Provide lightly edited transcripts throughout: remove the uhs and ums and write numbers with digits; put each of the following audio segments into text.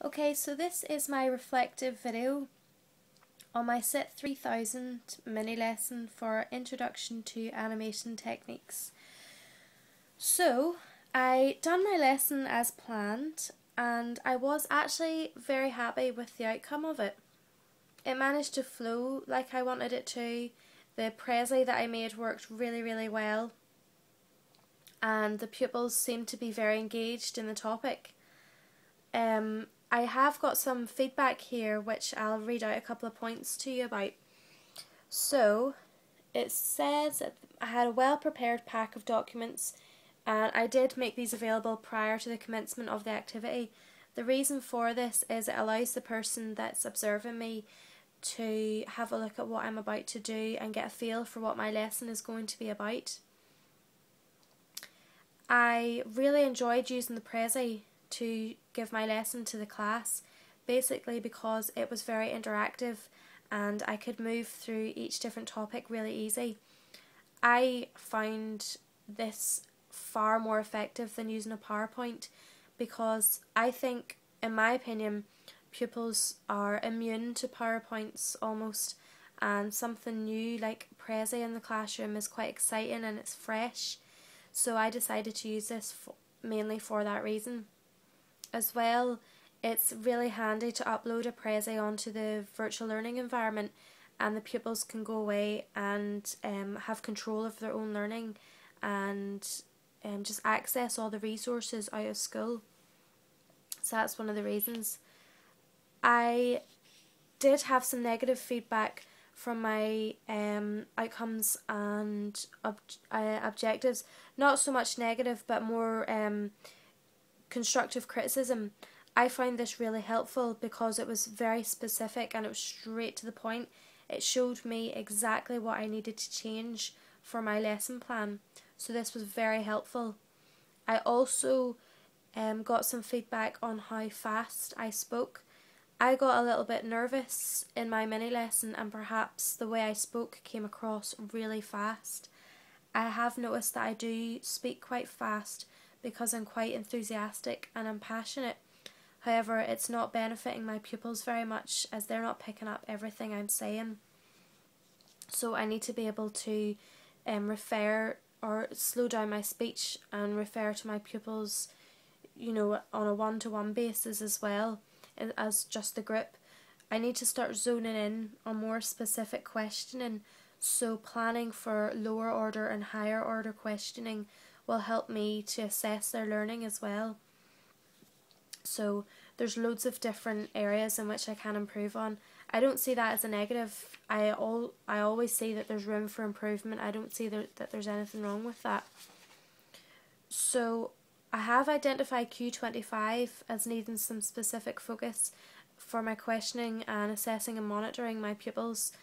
Okay, so this is my reflective video on my SIT 3000 mini lesson for Introduction to Animation Techniques. So, I done my lesson as planned and I was actually very happy with the outcome of it. It managed to flow like I wanted it to. The Prezi that I made worked really well and the pupils seemed to be very engaged in the topic. I have got some feedback here which I'll read out a couple of points to you about. So, it says that I had a well prepared pack of documents and I did make these available prior to the commencement of the activity. The reason for this is it allows the person that's observing me to have a look at what I'm about to do and get a feel for what my lesson is going to be about. I really enjoyed using the Prezi to give my lesson to the class, basically because it was very interactive and I could move through each different topic really easy. I found this far more effective than using a PowerPoint because I think, in my opinion, pupils are immune to PowerPoints almost, and something new like Prezi in the classroom is quite exciting and it's fresh, so I decided to use this mainly for that reason. As well, it's really handy to upload a Prezi onto the virtual learning environment and the pupils can go away and have control of their own learning and just access all the resources out of school. So that's one of the reasons. I did have some negative feedback from my outcomes and objectives. Not so much negative but more constructive criticism. I found this really helpful because it was very specific and it was straight to the point. It showed me exactly what I needed to change for my lesson plan, so this was very helpful. I also got some feedback on how fast I spoke. I got a little bit nervous in my mini lesson and perhaps the way I spoke came across really fast. I have noticed that I do speak quite fast because I'm quite enthusiastic and I'm passionate. However, it's not benefiting my pupils very much as they're not picking up everything I'm saying. So I need to be able to refer or slow down my speech and refer to my pupils, you know, on a one-to-one basis as well as just the group. I need to start zoning in on more specific questioning, so planning for lower order and higher order questioning will help me to assess their learning as well. So there's loads of different areas in which I can improve on. I don't see that as a negative. I always see that there's room for improvement. I don't see that there's anything wrong with that. So I have identified Q25 as needing some specific focus for my questioning and assessing and monitoring my pupils.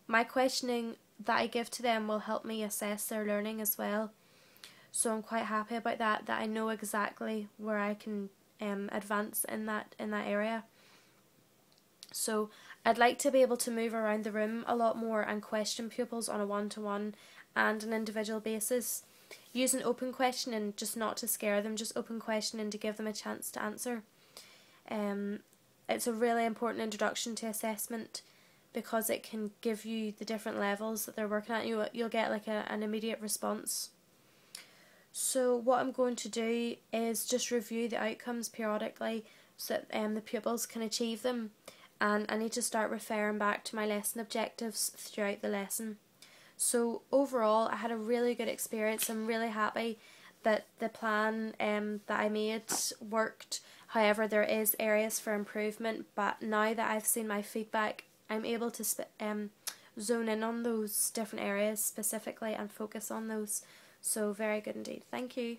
My questioning that I give to them will help me assess their learning as well. So I'm quite happy about that I know exactly where I can advance in that area. So I'd like to be able to move around the room a lot more and question pupils on a one-to-one and an individual basis. Using open questioning, just not to scare them, just open questioning to give them a chance to answer. It's a really important introduction to assessment because it can give you the different levels that they're working at. You'll get like an immediate response. So what I'm going to do is just review the outcomes periodically so that the pupils can achieve them, and I need to start referring back to my lesson objectives throughout the lesson. So overall I had a really good experience. I'm really happy that the plan that I made worked. However, there is areas for improvement, but now that I've seen my feedback I'm able to zone in on those different areas specifically and focus on those. So very good indeed. Thank you.